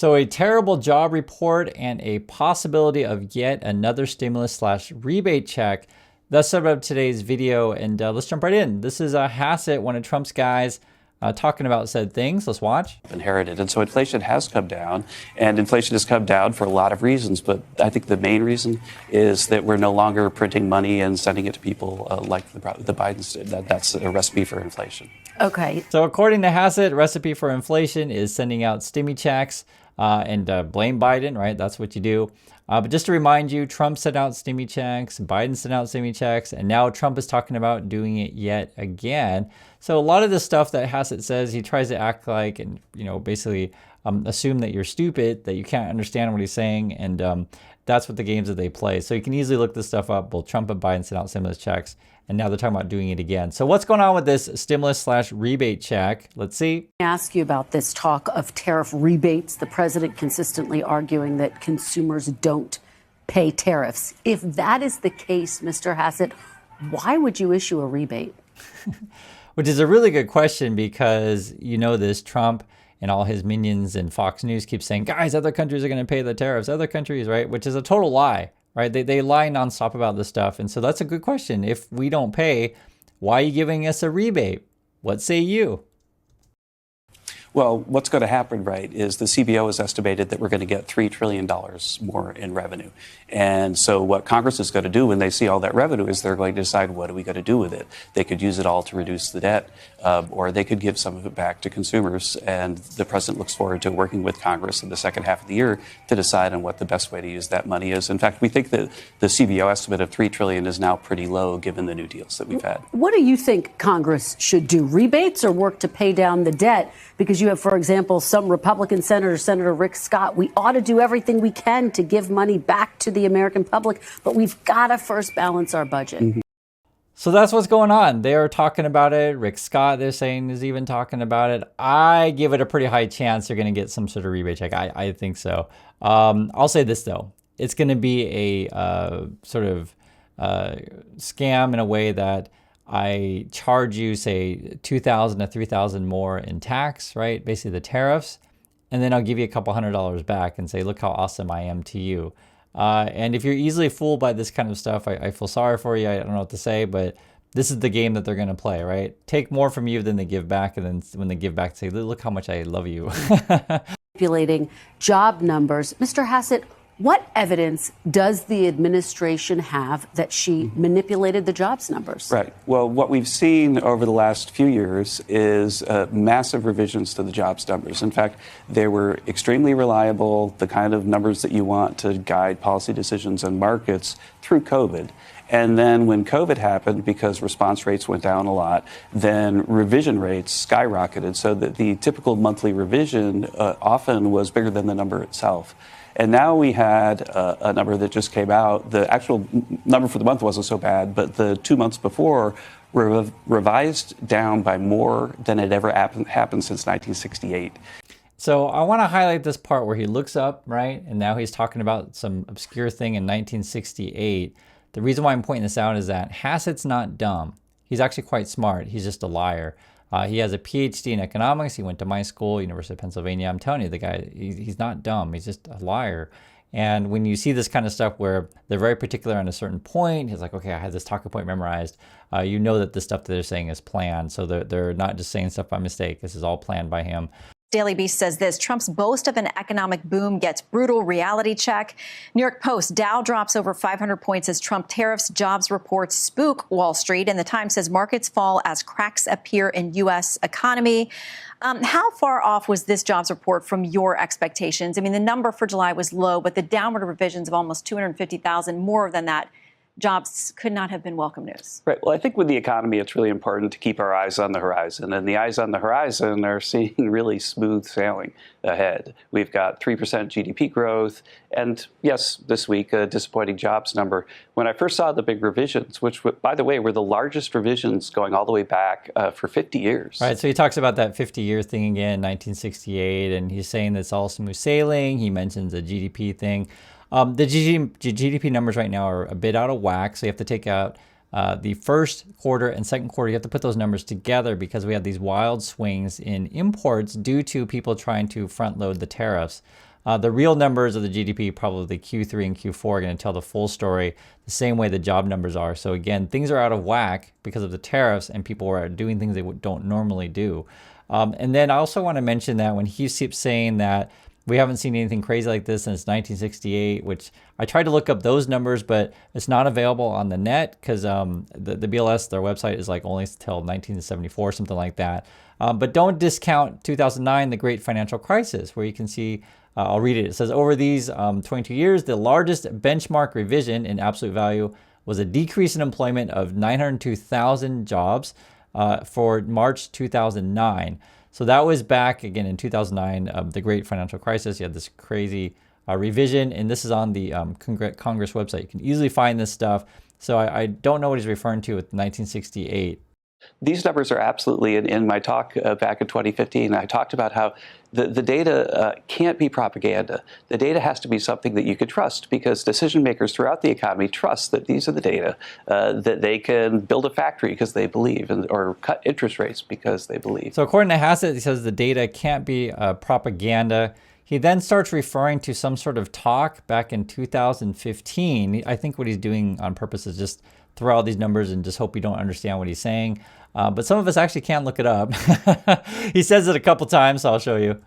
So a terrible job report and a possibility of yet another stimulus/rebate check. That's sort of today's video, and let's jump right in. This is Hassett, one of Trump's guys, talking about said things. Let's watch. Inherited. And so inflation has come down, and inflation has come down for a lot of reasons. But I think the main reason is that we're no longer printing money and sending it to people like the Bidens did. That's a recipe for inflation. Okay. So according to Hassett, recipe for inflation is sending out stimmy checks and blame Biden, right? That's what you do. But just to remind you, Trump sent out stimmy checks, Biden sent out stimmy checks, and now Trump is talking about doing it yet again. So a lot of the stuff that Hassett says, he tries to act like and, basically assume that you're stupid, that you can't understand what he's saying. And that's what the games that they play. So you can easily look this stuff up. Both Trump and Biden sent out stimulus checks, and now they're talking about doing it again. So what's going on with this stimulus/rebate check? Let's see. I ask you about this talk of tariff rebates. The president consistently arguing that consumers don't pay tariffs. If that is the case, Mr. Hassett, why would you issue a rebate? Which is a really good question, because this Trump and all his minions and Fox News keep saying, guys, other countries are going to pay the tariffs, other countries, right? Which is a total lie, right? They lie nonstop about this stuff. And so that's a good question. If we don't pay, why are you giving us a rebate? What say you? Well, what's going to happen, right, is the CBO has estimated that we're going to get $3 trillion more in revenue. And so what Congress is going to do when they see all that revenue is they're going to decide, what are we going to do with it? They could use it all to reduce the debt, or they could give some of it back to consumers. And the president looks forward to working with Congress in the second half of the year to decide on what the best way to use that money is. In fact, we think that the CBO estimate of $3 trillion is now pretty low given the new deals that we've had. What do you think Congress should do? Rebates or work to pay down the debt? Because you have, for example, some Republican senators, Senator Rick Scott, we ought to do everything we can to give money back to the American public, but we've got to first balance our budget. Mm-hmm. So that's what's going on. They are talking about it. Rick Scott, they're saying, is even talking about it. I give it a pretty high chance they're going to get some sort of rebate check. I think so. I'll say this, though. It's going to be a sort of scam in a way that I charge you, say, $2,000 to $3,000 more in tax, right? Basically the tariffs. And then I'll give you a couple $100 back and say, look how awesome I am to you. And if you're easily fooled by this kind of stuff, I feel sorry for you. I don't know what to say, but this is the game that they're going to play, right? Take more from you than they give back. And then when they give back, say, look how much I love you. Manipulating job numbers. Mr. Hassett, what evidence does the administration have that she manipulated the jobs numbers? Right. Well, what we've seen over the last few years is massive revisions to the jobs numbers. In fact, they were extremely reliable, the kind of numbers that you want to guide policy decisions and markets through COVID. And then when COVID happened, because response rates went down a lot, then revision rates skyrocketed, so that the typical monthly revision often was bigger than the number itself. And now we had a number that just came out. The actual number for the month wasn't so bad, but the 2 months before were revised down by more than had ever happened since 1968. So I want to highlight this part where he looks up, right? And now he's talking about some obscure thing in 1968. The reason why I'm pointing this out is that Hassett's not dumb. He's actually quite smart. He's just a liar. He has a PhD in economics. He went to my school, University of Pennsylvania. I'm telling you, the guy, he's not dumb. He's just a liar. And when you see this kind of stuff where they're very particular on a certain point, he's like, okay, I had this talking point memorized. You know that the stuff that they're saying is planned. So they're not just saying stuff by mistake. This is all planned by him. Daily Beast says this: Trump's boast of an economic boom gets brutal reality check. New York Post: Dow drops over 500 points as Trump tariffs jobs reports spook Wall Street. And the Times says markets fall as cracks appear in U.S. economy. How far off was this jobs report from your expectations? I mean, the number for July was low, but the downward revisions of almost 250,000, more than that, jobs could not have been welcome news. Right. Well, I think with the economy, it's really important to keep our eyes on the horizon. And the eyes on the horizon are seeing really smooth sailing ahead. We've got 3% GDP growth. And yes, this week, a disappointing jobs number. When I first saw the big revisions, which, by the way, were the largest revisions going all the way back for 50 years. Right. So he talks about that 50-year thing again, 1968, and he's saying that's all smooth sailing. He mentions the GDP thing. The GDP numbers right now are a bit out of whack, so you have to take out the first quarter and second quarter. You have to put those numbers together because we have these wild swings in imports due to people trying to front load the tariffs. The real numbers of the GDP, probably Q3 and Q4, are going to tell the full story the same way the job numbers are. So again, things are out of whack because of the tariffs, and people are doing things they don't normally do. And then I also want to mention that when he keeps saying that we haven't seen anything crazy like this since 1968, which I tried to look up those numbers, but it's not available on the net because the BLS, their website is like only till 1974, something like that. But don't discount 2009, the great financial crisis, where you can see, I'll read it. It says, over these 22 years, the largest benchmark revision in absolute value was a decrease in employment of 902,000 jobs for March 2009. So that was back again in 2009, the great financial crisis. You had this crazy revision, and this is on the Congress website. You can easily find this stuff. So I don't know what he's referring to with 1968. These numbers are absolutely in my talk back in 2015. I talked about how the data can't be propaganda. The data has to be something that you could trust, because decision makers throughout the economy trust that these are the data, that they can build a factory because they believe, or cut interest rates because they believe. So according to Hassett, he says the data can't be propaganda. He then starts referring to some sort of talk back in 2015. I think what he's doing on purpose is just throw out these numbers and just hope you don't understand what he's saying. But some of us actually can't look it up. He says it a couple times, so I'll show you.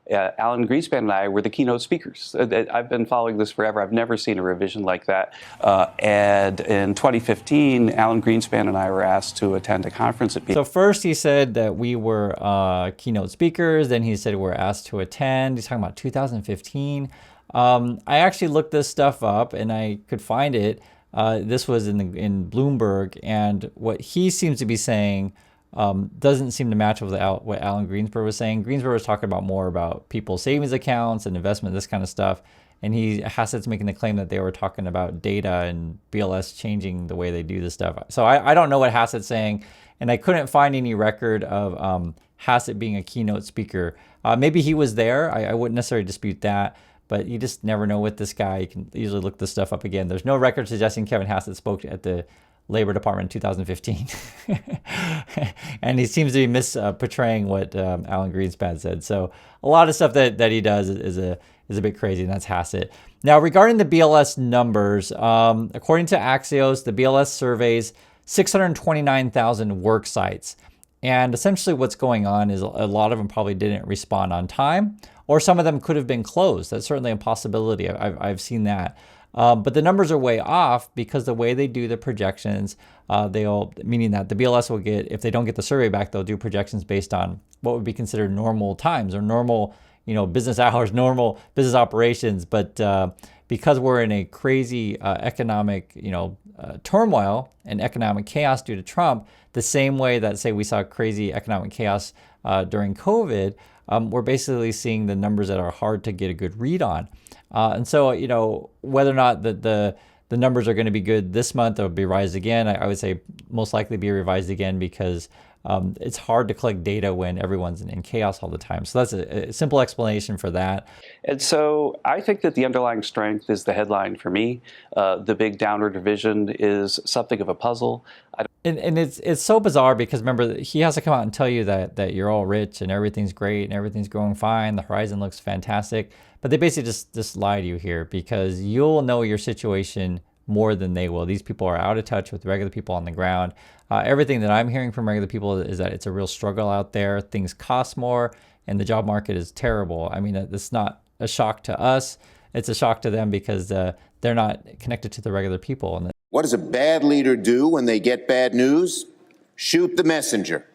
Alan Greenspan and I were the keynote speakers. I've been following this forever. I've never seen a revision like that. And in 2015, Alan Greenspan and I were asked to attend a conference at. So first he said that we were keynote speakers. Then he said we're asked to attend. He's talking about 2015. I actually looked this stuff up and I could find it. This was in Bloomberg, and what he seems to be saying doesn't seem to match with what Alan Greenspan was saying. Greenspan was talking about more about people's savings accounts and investment, this kind of stuff. And Hassett's making the claim that they were talking about data and BLS changing the way they do this stuff. So I don't know what Hassett's saying, and I couldn't find any record of Hassett being a keynote speaker. Maybe he was there. I wouldn't necessarily dispute that. But you just never know with this guy. You can easily look this stuff up again. There's no record suggesting Kevin Hassett spoke at the Labor Department in 2015. And he seems to be misportraying what Alan Greenspan said. So a lot of stuff that he does is a bit crazy, and that's Hassett. Now, regarding the BLS numbers, according to Axios, the BLS surveys 629,000 work sites. And essentially what's going on is a lot of them probably didn't respond on time, or some of them could have been closed. That's certainly a possibility. I've seen that. But the numbers are way off because the way they do the projections, meaning that the BLS will get, if they don't get the survey back, they'll do projections based on what would be considered normal times or normal, business hours, normal business operations. But because we're in a crazy economic, turmoil and economic chaos due to Trump, the same way that, say, we saw crazy economic chaos during COVID, we're basically seeing the numbers that are hard to get a good read on. And so, whether or not the numbers are going to be good this month or be revised again, I would say most likely be revised again because it's hard to collect data when everyone's in chaos all the time. So that's a simple explanation for that. And so I think that the underlying strength is the headline for me. The big downward revision is something of a puzzle. And it's so bizarre because remember, he has to come out and tell you that you're all rich and everything's great and everything's going fine. The horizon looks fantastic. But they basically just lie to you here because you'll know your situation more than they will. These people are out of touch with regular people on the ground. Everything that I'm hearing from regular people is that it's a real struggle out there. Things cost more and the job market is terrible. I mean, it's not a shock to us. It's a shock to them because they're not connected to the regular people. And what does a bad leader do when they get bad news? Shoot the messenger.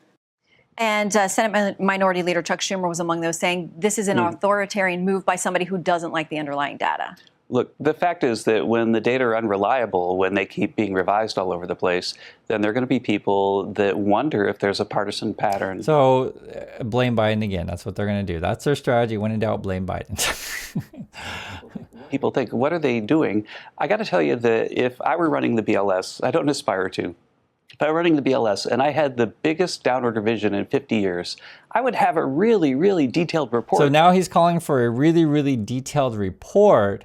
And Senate Minority Leader Chuck Schumer was among those, saying this is an authoritarian move by somebody who doesn't like the underlying data. Look, the fact is that when the data are unreliable, when they keep being revised all over the place, then there are going to be people that wonder if there's a partisan pattern. So blame Biden again. That's what they're going to do. That's their strategy. When in doubt, blame Biden. People think, what are they doing? I got to tell you that if I were running the BLS, I don't aspire to. If I were running the BLS and I had the biggest downward revision in 50 years, I would have a really, really detailed report. So now he's calling for a really, really detailed report.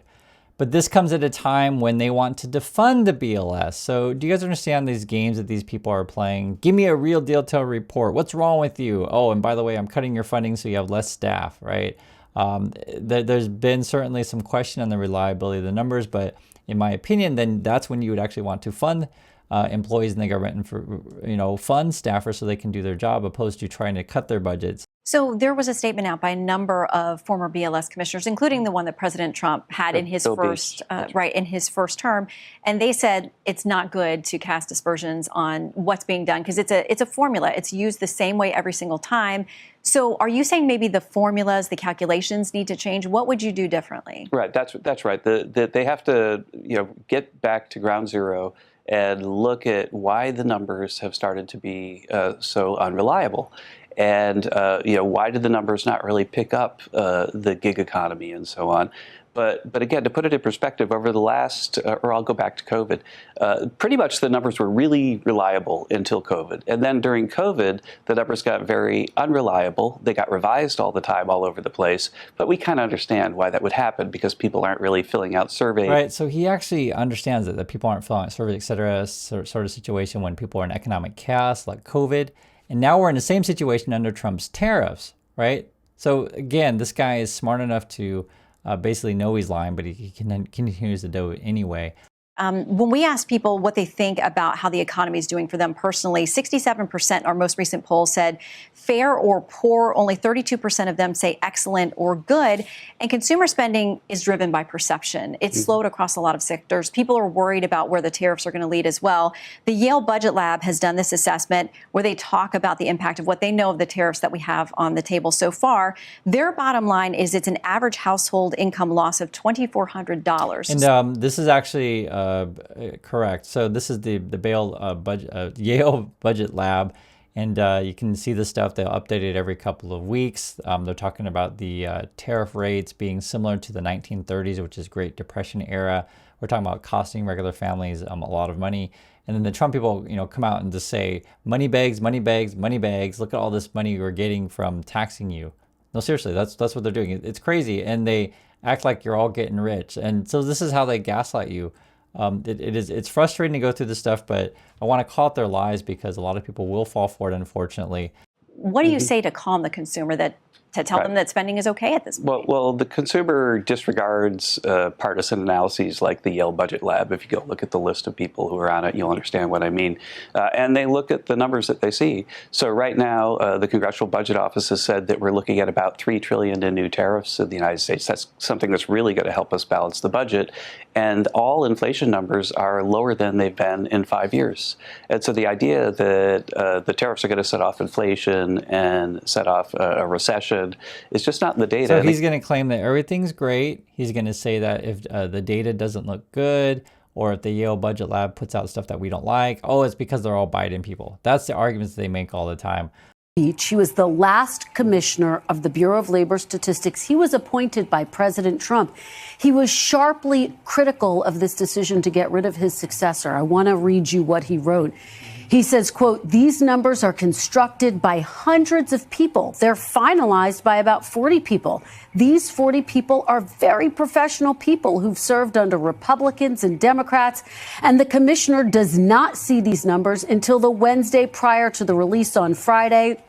But this comes at a time when they want to defund the BLS. So do you guys understand these games that these people are playing? Give me a real detailed report. What's wrong with you? Oh, and by the way, I'm cutting your funding so you have less staff, right? There's been certainly some question on the reliability of the numbers, but in my opinion, then that's when you would actually want to fund employees in the government and fund staffers so they can do their job, opposed to trying to cut their budgets. So there was a statement out by a number of former BLS commissioners, including the one that President Trump had in his first term, and they said it's not good to cast aspersions on what's being done because it's a formula. It's used the same way every single time. So are you saying maybe the formulas, the calculations need to change? What would you do differently? Right. That's right. They have to get back to ground zero and look at why the numbers have started to be so unreliable. And why did the numbers not really pick up the gig economy and so on? But again, to put it in perspective, over the last, or I'll go back to COVID, pretty much the numbers were really reliable until COVID. And then during COVID, the numbers got very unreliable. They got revised all the time, all over the place. But we kind of understand why that would happen because people aren't really filling out surveys. Right. So he actually understands that people aren't filling out surveys, et cetera, sort of situation when people are in economic chaos like COVID. And now we're in the same situation under Trump's tariffs, right? So again, this guy is smart enough to basically know he's lying, but he continues to do it anyway. When we ask people what they think about how the economy is doing for them personally, 67%, our most recent poll said fair or poor. Only 32% of them say excellent or good. And consumer spending is driven by perception. It's slowed across a lot of sectors. People are worried about where the tariffs are going to lead as well. The Yale Budget Lab has done this assessment where they talk about the impact of what they know of the tariffs that we have on the table so far. Their bottom line is it's an average household income loss of $2,400. And this is actually correct. So this is the Yale Budget Lab, and you can see the stuff. They'll update it every couple of weeks. They're talking about the tariff rates being similar to the 1930s, which is Great Depression era. We're talking about costing regular families a lot of money. And then the Trump people, come out and just say, money bags, money bags, money bags. Look at all this money we're getting from taxing you. No, seriously, that's what they're doing. It's crazy, and they act like you're all getting rich. And so this is how they gaslight you. It's frustrating to go through this stuff, but I want to call it their lies because a lot of people will fall for it, unfortunately. What do you say to calm the consumer to tell them that spending is okay at this point? Well, the consumer disregards partisan analyses like the Yale Budget Lab. If you go look at the list of people who are on it, you'll understand what I mean. And they look at the numbers that they see. So right now, the Congressional Budget Office has said that we're looking at about $3 trillion in new tariffs in the United States. That's something that's really going to help us balance the budget. And all inflation numbers are lower than they've been in 5 years. And so the idea that the tariffs are going to set off inflation and set off a recession is just not in the data. So he's going to claim that everything's great. He's going to say that if the data doesn't look good, or if the Yale Budget Lab puts out stuff that we don't like, it's because they're all Biden people. That's the arguments they make all the time. He was the last commissioner of the Bureau of Labor Statistics. He was appointed by President Trump. He was sharply critical of this decision to get rid of his successor. I want to read you what he wrote. He says, quote, "These numbers are constructed by hundreds of people. They're finalized by about 40 people. These 40 people are very professional people who've served under Republicans and Democrats. And the commissioner does not see these numbers until the Wednesday prior to the release on Friday.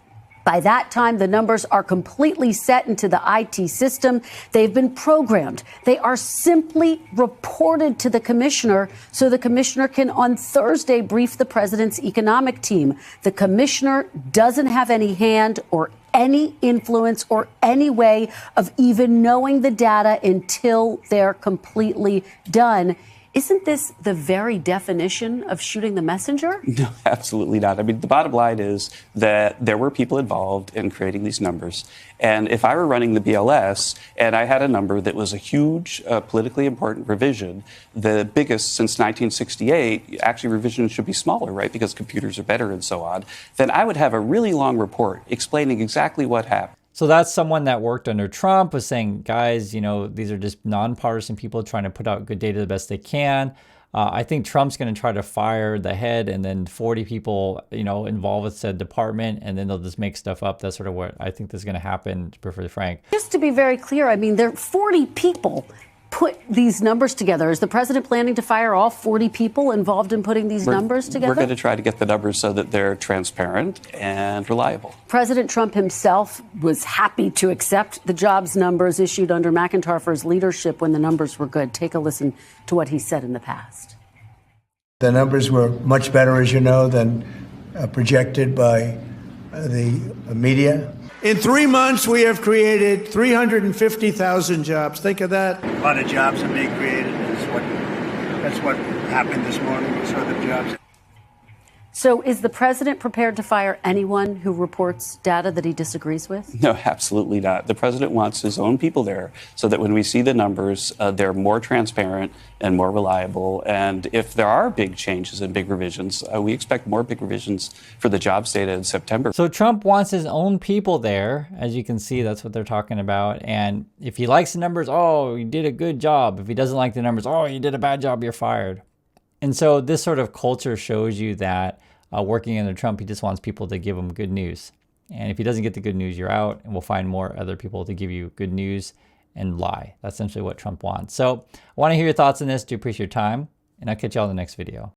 By that time, the numbers are completely set into the IT system. They've been programmed. They are simply reported to the commissioner so the commissioner can on Thursday brief the president's economic team. The commissioner doesn't have any hand or any influence or any way of even knowing the data until they're completely done." Isn't this the very definition of shooting the messenger? No, absolutely not. I mean, the bottom line is that there were people involved in creating these numbers. And if I were running the BLS and I had a number that was a huge politically important revision, the biggest since 1968, actually revisions should be smaller, right, because computers are better and so on, then I would have a really long report explaining exactly what happened. So that's someone that worked under Trump was saying, guys, these are just nonpartisan people trying to put out good data the best they can. I think Trump's going to try to fire the head and then 40 people, involved with said department, and then they'll just make stuff up. That's sort of what I think is going to happen, to be perfectly frank. Just to be very clear, I mean, there are 40 people. put these numbers together? Is the president planning to fire all 40 people involved in putting these numbers together? We're going to try to get the numbers so that they're transparent and reliable. President Trump himself was happy to accept the jobs numbers issued under McIntyre's leadership when the numbers were good. Take a listen to what he said in the past. The numbers were much better, as you know, than projected by the media. In 3 months, we have created 350,000 jobs. Think of that. A lot of jobs are being created. That's what happened this morning. We saw the jobs. So is the president prepared to fire anyone who reports data that he disagrees with? No, absolutely not. The president wants his own people there so that when we see the numbers, they're more transparent and more reliable. And if there are big changes and big revisions, we expect more big revisions for the jobs data in September. So Trump wants his own people there. As you can see, that's what they're talking about. And if he likes the numbers, oh, you did a good job. If he doesn't like the numbers, oh, you did a bad job, you're fired. And so this sort of culture shows you that working under Trump, he just wants people to give him good news. And if he doesn't get the good news, you're out, and we'll find more other people to give you good news and lie. That's essentially what Trump wants. So I want to hear your thoughts on this. Do appreciate your time, and I'll catch you all in the next video.